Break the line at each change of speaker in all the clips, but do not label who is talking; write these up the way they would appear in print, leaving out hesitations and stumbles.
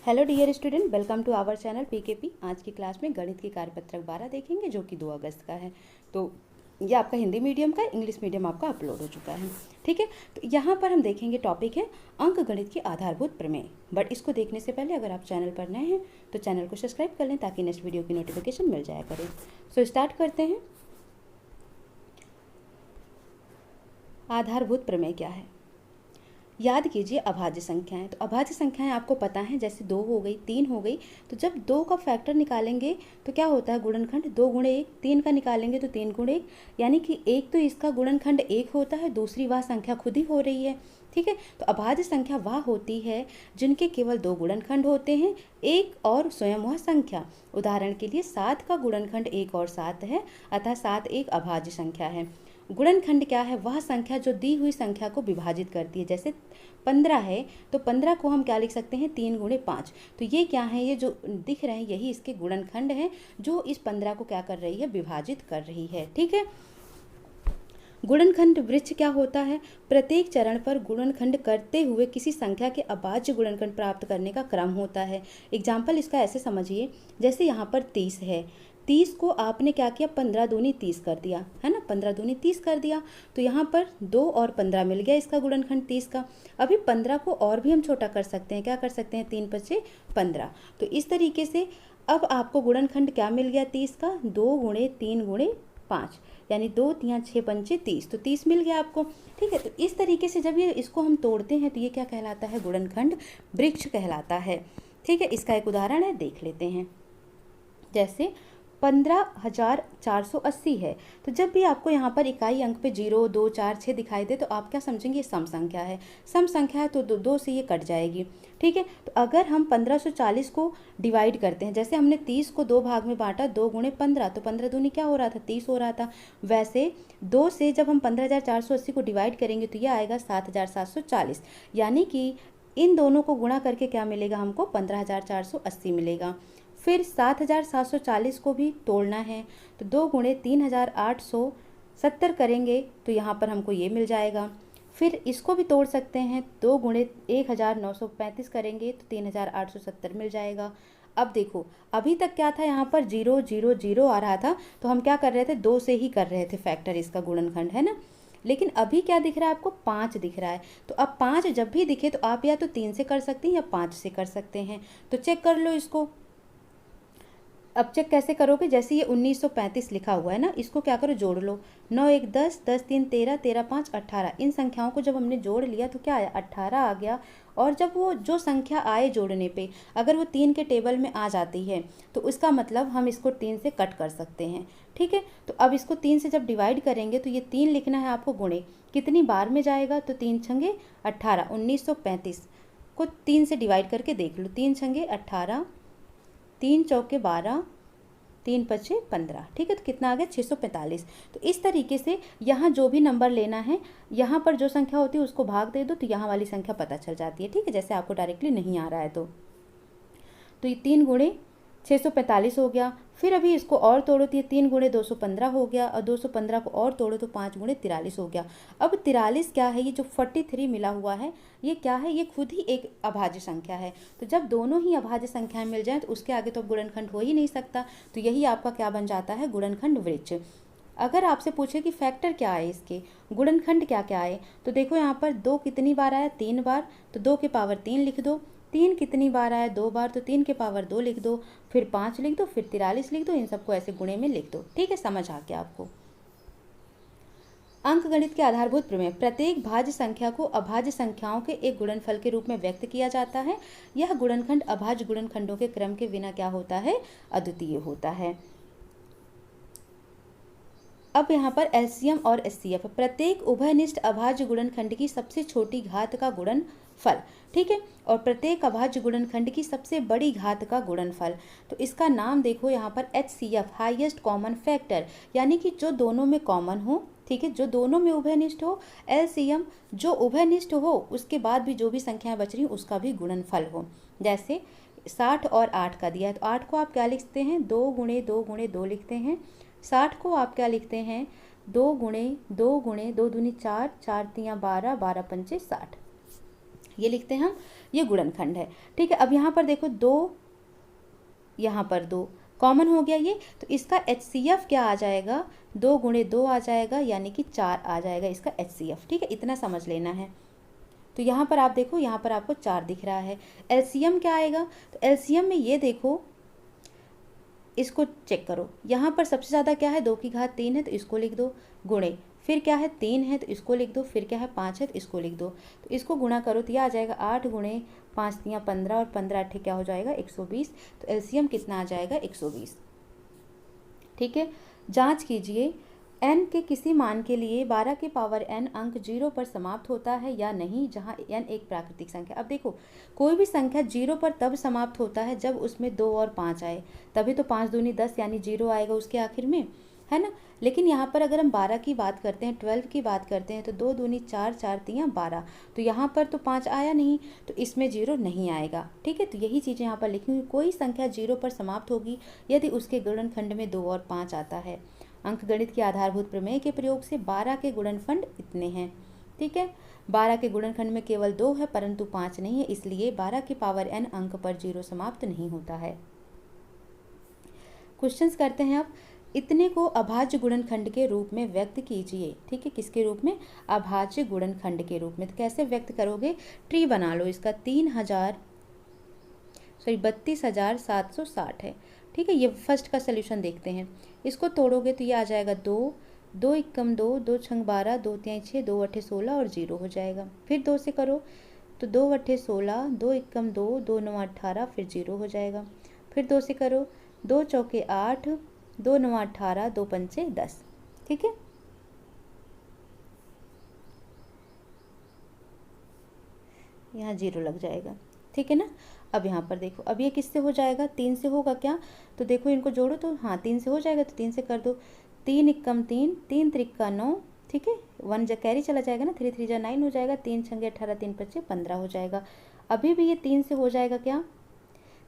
Hello dear student, welcome to our channel PKP. आज की class में गणित की कार्यपत्रक 12 देखेंगे जो कि 2 अगस्त का है। तो ये आपका हिंदी मीडियम का, इंग्लिश मीडियम आपका अपलोड हो चुका है। ठीक है, तो यहाँ पर हम देखेंगे टॉपिक है अंक गणित की आधारभूत प्रमेय। बट इसको देखने से पहले अगर आप चैनल पर नए हैं तो चैनल को सब्सक्राइब कर लें ताकि नेक्स्ट वीडियो की नोटिफिकेशन मिल जाया करे। सो स्टार्ट करते हैं। आधारभूत प्रमेय क्या है? याद कीजिए अभाज्य संख्याएं। तो अभाज्य संख्याएं आपको पता है, जैसे 2 हो गई, 3 हो गई। तो जब 2 का फैक्टर निकालेंगे तो क्या होता है? गुणनखंड 2 गुणे 1। 3 का निकालेंगे तो 3 गुणे 1, यानी कि एक तो इसका गुणनखंड 1 होता है, दूसरी वह संख्या खुद ही हो रही है। ठीक है, तो अभाज्य संख्या वह होती है जिनके केवल 2 गुणनखंड होते हैं, एक और स्वयं वह संख्या। उदाहरण के लिए 7 का गुणनखंड 1 और 7 है, अतः 7 एक अभाज्य संख्या है। गुणनखंड क्या है? वह संख्या जो दी हुई संख्या को विभाजित करती है। जैसे 15 है तो 15 को हम क्या लिख सकते हैं? 3 गुणे 5। तो ये क्या है? ये जो दिख रहे हैं यही इसके गुणनखंड हैं जो इस 15 को क्या कर रही है? विभाजित कर रही है। ठीक है, गुणनखंड वृक्ष क्या होता है? प्रत्येक चरण पर गुणनखंड करते हुए किसी संख्या के अभाज्य गुणनखंड प्राप्त करने का क्रम होता है। एग्जाम्पल इसका ऐसे समझिए, जैसे यहाँ पर 30 है। 30 को आपने क्या किया? 15 दूनी 30 कर दिया, है ना? 15 दूनी 30 कर दिया, तो यहाँ पर 2 और 15 मिल गया इसका गुणनखंड 30 का। अभी 15 को और भी हम छोटा कर सकते हैं। क्या कर सकते हैं? 3 पचे 15। तो इस तरीके से अब आपको गुणनखंड क्या मिल गया 30 का? 2 गुणे 3 गुणे 5, यानी 2 3 6 पंचे 30। तो 30 मिल गया आपको। ठीक है, तो इस तरीके से जब ये इसको हम तोड़ते हैं तो ये क्या कहलाता है? गुणनखंड वृक्ष कहलाता है। ठीक है, इसका एक उदाहरण है, देख लेते हैं। जैसे 15,480 है, तो जब भी आपको यहाँ पर इकाई अंक पे 0 2 4 6 दिखाई दे तो आप क्या समझेंगे? ये सम संख्या है। सम संख्या है तो 2 से ये कट जाएगी। ठीक है, तो अगर हम 1540 को डिवाइड करते हैं, जैसे हमने 30 को 2 भाग में बांटा, 2 गुणे 15, तो 15 दूनी क्या हो रहा था? 30 हो रहा था। वैसे 2 से जब हम 15,480 को डिवाइड करेंगे तो ये आएगा 7,740, यानी कि इन दोनों को गुणा करके क्या मिलेगा हमको? 15,480 मिलेगा। फिर 7,740 को भी तोड़ना है, तो 2 गुणे 3,870 करेंगे तो यहाँ पर हमको ये मिल जाएगा। फिर इसको भी तोड़ सकते हैं, 2 गुणे 1,935 करेंगे तो 3,870 मिल जाएगा। अब देखो, अभी तक क्या था? यहाँ पर 0 0 0 आ रहा था, तो हम क्या कर रहे थे? 2 से ही कर रहे थे फैक्टर इसका गुणनखंड, है ना? लेकिन अभी क्या दिख रहा है आपको? 5 दिख रहा है। तो अब 5 जब भी दिखे तो आप या तो 3 से कर सकते हैं या 5 से कर सकते हैं। तो चेक कर लो इसको। अब चेक कैसे करोगे? जैसे ये 1935 लिखा हुआ है ना, इसको क्या करो? जोड़ लो। 9 1 10, 10 3 13, 13 5 18। इन संख्याओं को जब हमने जोड़ लिया तो क्या आया? 18 आ गया। और जब वो जो संख्या आए जोड़ने पे अगर वो 3 के टेबल में आ जाती है तो उसका मतलब हम इसको 3 से कट कर सकते हैं। ठीक है, तो अब इसको 3 से जब डिवाइड करेंगे तो ये 3 लिखना है आपको गुणे, कितनी बार में जाएगा? तो 3 छंगे 18। 1935 को 3 से डिवाइड करके देख लो। 3 छंगे 18, 3 चौके 12, 3 पचे 15। ठीक है, तो कितना आ गया? 645। तो इस तरीके से यहाँ जो भी नंबर लेना है, यहाँ पर जो संख्या होती है उसको भाग दे दो तो यहाँ वाली संख्या पता चल जाती है। ठीक है, जैसे आपको डायरेक्टली नहीं आ रहा है तो ये 3 गुणे 645 हो गया। फिर अभी इसको और तोड़ो तो ये 3 गुणे 215 हो गया, और 215 को और तोड़ो तो 5 गुणे 43 हो गया। अब 43 क्या है? ये जो 43 मिला हुआ है ये क्या है? ये खुद ही एक अभाज्य संख्या है। तो जब दोनों ही अभाज्य संख्याएं मिल जाएं तो उसके आगे तो गुणनखंड हो ही नहीं सकता। तो यही आपका क्या बन जाता है? गुणनखंड वृक्ष। अगर आपसे पूछे कि फैक्टर क्या है इसके, गुणनखंड क्या क्या है, तो देखो यहाँ पर 2 कितनी बार आया? 3 बार, तो 2 के पावर 3 लिख दो। 3 कितनी बार आया? 2 बार, तो 3 के पावर 2 लिख दो। फिर 5 लिख दो, फिर 43 लिख दो। इन सबको ऐसे गुणे में लिख दो। ठीक है, समझ आ गया आपको? अंक गणित के आधारभूत प्रमेय। प्रत्येक भाज्य संख्या को अभाज्य संख्याओं के एक गुणनफल के रूप में व्यक्त किया जाता है। यह गुणनखंड अभाज्य गुणनखंडों के क्रम के बिना क्या होता है? अद्वितीय होता है। अब यहाँ पर एलसीएम और एचसीएफ, प्रत्येक उभयनिष्ठ अभाज्य गुणनखंड की सबसे छोटी घात का गुणनफल। ठीक है, और प्रत्येक अभाज्य गुणनखंड की सबसे बड़ी घात का गुणनफल। तो इसका नाम देखो यहाँ पर एचसीएफ, हाईएस्ट कॉमन फैक्टर, यानी कि जो दोनों में कॉमन हो। ठीक है, जो दोनों में उभयनिष्ठ हो। एलसीएम, जो उभयनिष्ठ हो उसके बाद भी जो भी संख्याएं बच रही उसका भी गुणनफल हो। जैसे 60 और 8 का दिया है, तो 8 को आप क्या लिखते हैं? 2 गुणे 2 गुणे 2 लिखते हैं। 60 को आप क्या लिखते हैं? 2 गुणे 2 गुणे 2 दूनी 4, 4 तियाँ 12, 12 पंचे 60। ये लिखते हैं हम, ये गुणनखंड है। ठीक है, अब यहाँ पर देखो 2, यहाँ पर 2 कॉमन हो गया ये, तो इसका HCF क्या आ जाएगा, 2 गुणे 2 आ जाएगा, यानी कि 4 आ जाएगा इसका HCF। ठीक है, इतना समझ लेना है। तो यहाँ पर आप देखो, यहाँ पर आपको 4 दिख रहा है। LCM क्या आएगा, तो LCM में ये देखो, इसको चेक करो, यहाँ पर सबसे ज़्यादा क्या है, 2 की घात 3 है तो इसको लिख दो, गुणे फिर क्या है 3 है तो इसको लिख दो, फिर क्या है 5 है तो इसको लिख दो। तो इसको गुणा करो तो यह आ जाएगा 8 गुणे 5 तियाँ 15 और 15 अट्ठे क्या हो जाएगा 120। तो LCM कितना आ जाएगा 120। ठीक है, जांच कीजिए n के किसी मान के लिए 12 की पावर n अंक 0 पर समाप्त होता है या नहीं, जहां n एक प्राकृतिक संख्या। अब देखो, कोई भी संख्या 0 पर तब समाप्त होता है जब उसमें 2 और 5 आए, तभी तो 5 दूनी 10 यानी 0 आएगा उसके आखिर में, है ना। लेकिन यहाँ पर अगर हम 12 की बात करते हैं, 12 की बात करते हैं, तो 2 दूनी 4, 4 तियाँ 12, तो यहाँ पर तो 5 आया नहीं, तो इसमें 0 नहीं आएगा। ठीक है, तो यही चीज़ें यहाँ पर लिखी हुई, कोई संख्या 0 पर समाप्त होगी यदि उसके गुणनखंड में 2 और 5 आता है। अंकगणित की आधारभूत प्रमेय के प्रयोग से 12 के गुणनखंड इतने हैं। ठीक है, 12 के गुणनखंड में केवल 2 है परंतु 5 नहीं है, इसलिए 12 की पावर n अंक पर 0 समाप्त नहीं होता है। क्वेश्चंस करते हैं अब, इतने को अभाज्य गुणनखंड के रूप में व्यक्त कीजिए। ठीक है, किसके रूप में, अभाज्य गुणनखंड के रूप में। तो कैसे व्यक्त करोगे, ट्री बना लो इसका, 32,760 है। ठीक है, ये फर्स्ट का सोल्यूशन देखते हैं। इसको तोड़ोगे तो ये आ जाएगा 2, 2 एकम 2, 2 छंग 12, 2 तियाँ 6, 2 अट्ठे 16 और 0 हो जाएगा। फिर 2 से करो तो 2 अट्ठे 16, 2 एकम 2, 2 नौ 18, फिर 0 हो जाएगा। फिर 2 से करो, 2 चौके 8, 2 नौ 18, 2 पंचे 10। ठीक है, यहाँ 0 लग जाएगा। ठीक है ना। अब यहाँ पर देखो, अब ये किससे हो जाएगा, 3 से होगा क्या, तो देखो इनको जोड़ो तो हाँ 3 से हो जाएगा, तो 3 से कर दो, 3 एकम 3, 3 त्रिक्का 9। ठीक है, 1 जा कैरी चला जाएगा ना, 3 3 जा 9 हो जाएगा, 3 छंगे 18, 3 पच्चे 15 हो जाएगा। अभी भी ये 3 से हो जाएगा क्या,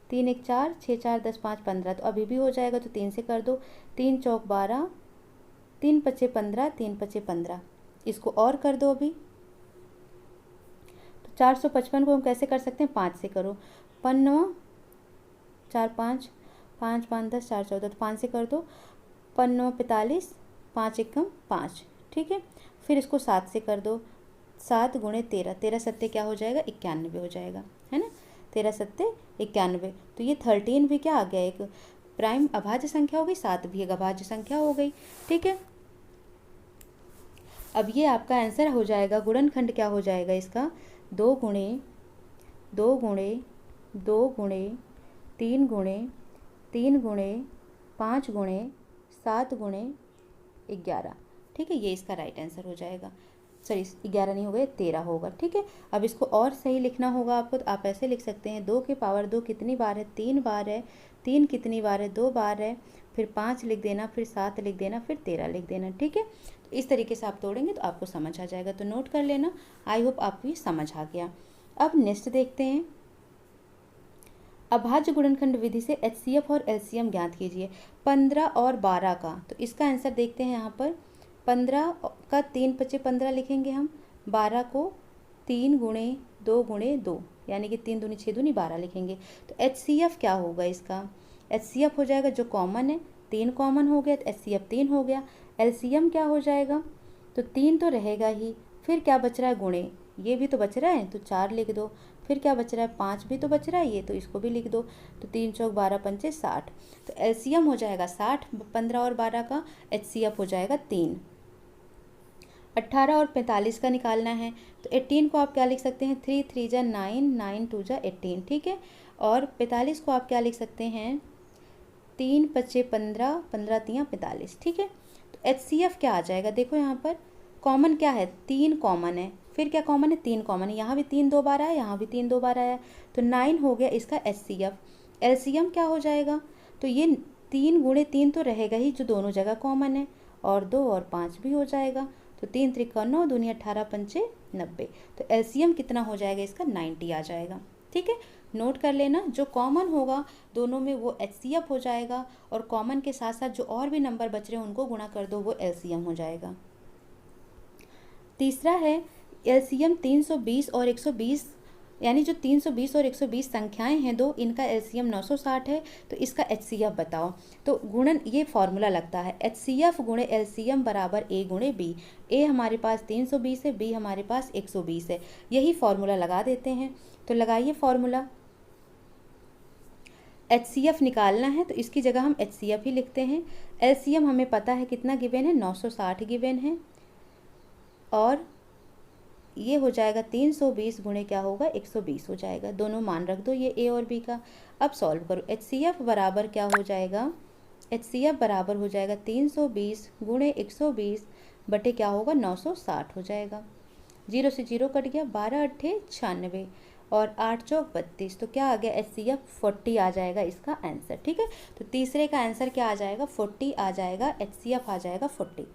3 1 4, 6 4 10 5 15, तो अभी भी हो जाएगा, तो 3 से कर दो, 3 चौक 12, 3 पच्चे 15, 3 पच्चे 15। इसको और कर दो अभी, तो 455 को हम कैसे कर सकते हैं, 5 से करो, 5 4 5, 5 5 10, 4 14, तो 5 से कर दो, 5 45, 5 एकम 5। ठीक है, फिर इसको 7 से कर दो, 7 गुणे 13, 13 सत्ते क्या हो जाएगा 91 हो जाएगा, है ना, 13 सत्ते 91। तो ये 13 भी क्या आ गया, एक प्राइम अभाज्य संख्या हो गई, 7 भी एक अभाज्य संख्या हो गई। ठीक है, अब ये आपका आंसर हो जाएगा, गुणनखंड क्या हो जाएगा इसका, 2 गुणे 2 गुणे 2 गुणे 3 गुणे 3 गुणे 5 गुणे 7 गुणे 11। ठीक है, ये इसका राइट आंसर हो जाएगा। सॉरी 11 नहीं होगा, 13 होगा। ठीक है, अब इसको और सही लिखना होगा आपको, तो आप ऐसे लिख सकते हैं, 2 की पावर 2 कितनी बार है, 3 बार है, 3 कितनी बार है, 2 बार है, फिर 5 लिख देना, फिर 7 लिख देना, फिर 13 लिख देना। ठीक है, तो इस तरीके से आप तोड़ेंगे तो आपको समझ आ जाएगा, तो नोट कर लेना। आई होप आपको ये समझ आ गया। अब नेक्स्ट देखते हैं, अभाज्य गुणनखंड विधि से HCF और LCM ज्ञात कीजिए 15 और 12 का। तो इसका आंसर देखते हैं, यहाँ पर 15 का 3 पच्चे 15 लिखेंगे हम, 12 को 3 गुणे 2 गुणे 2, यानी कि 3 दूनी 6 दूनी 12 लिखेंगे। तो HCF क्या होगा इसका, HCF हो जाएगा जो कॉमन है, 3 कॉमन हो गया तो HCF 3 हो गया। LCM क्या हो जाएगा, तो 3 तो रहेगा ही, फिर क्या बच रहा है, गुणे ये भी तो बच रहा है तो 4 लिख दो, फिर क्या बच रहा है, 5 भी तो बच रहा है, ये तो इसको भी लिख दो, तो 3 चौक 12 पंचे 60। तो LCM हो जाएगा 60, 15 और 12 का, HCF हो जाएगा 3। 18 और 45 का निकालना है, तो 18 को आप क्या लिख सकते हैं, 3 3 जा 9, 9 2 जा 18। ठीक है, और 45 को आप क्या लिख सकते हैं, 3 पच्चे 15, 15 तियाँ 45। ठीक है, तो HCF क्या आ जाएगा, देखो यहाँ पर कॉमन क्या है, 3 कॉमन है, फिर क्या कॉमन है, 3 कॉमन है, यहाँ भी 3 2 बार आया, यहाँ भी 3 2 बार आया, तो 9 हो गया इसका HCF। LCM क्या हो जाएगा, तो ये 3 गुणे 3 तो रहेगा ही जो दोनों जगह कॉमन है, और 2 और 5 भी हो जाएगा, तो 3 त्रिका 9, दूनी 18 पंचे 90। तो LCM कितना हो जाएगा इसका, 90 आ जाएगा। ठीक है, नोट कर लेना, जो कॉमन होगा दोनों में वो HCF हो जाएगा, और कॉमन के साथ साथ जो और भी नंबर बच रहे हैं उनको गुणा कर दो, वो LCM हो जाएगा। तीसरा है, LCM 320 और 120 यानी जो 320 और 120 संख्याएं हैं दो, इनका एलसीएम 960 है, तो इसका एचसीएफ बताओ। तो गुणन ये फॉर्मूला लगता है, एचसीएफ गुणे एलसीएम बराबर ए गुणे बी। ए हमारे पास 320 है, बी हमारे पास 120 है, यही फॉर्मूला लगा देते हैं। तो लगाइए फॉर्मूला। एचसीएफ निकालना है तो इसकी जगह हम एचसीएफ ही लिखते हैं। एलसीएम हमें पता है कितना गिवन है, 960 गिवन है, और ये हो जाएगा 320 गुणे क्या होगा 120 हो जाएगा। दोनों मान रख दो ये ए और बी का। अब सॉल्व करो। एचसीएफ बराबर क्या हो जाएगा, एचसीएफ बराबर हो जाएगा 320 गुणे 120 बटे क्या होगा 960 हो जाएगा। 0 से 0 कट गया, 12 अट्ठे 96 और 8 चौक 32, तो क्या आ गया एचसीएफ 40 आ जाएगा इसका आंसर। ठीक है, तो तीसरे का आंसर क्या आ जाएगा 40 आ जाएगा, एचसीएफ आ जाएगा 40।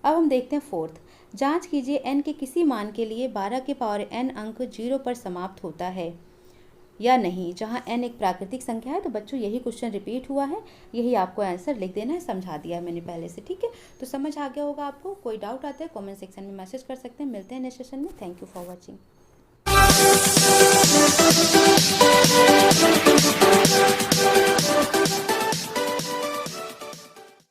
अब हम देखते हैं फोर्थ। जांच कीजिए n के किसी मान के लिए 12 के पावर n अंक 0 पर समाप्त होता है या नहीं, जहां n एक प्राकृतिक संख्या है। तो बच्चों यही क्वेश्चन रिपीट हुआ है, यही आपको आंसर लिख देना है, समझा दिया है मैंने पहले से। ठीक है, तो समझ आ गया होगा आपको। कोई डाउट आता है कमेंट सेक्शन में मैसेज कर सकते हैं। मिलते हैं नेक्स्ट सेशन में। Thank you for watching.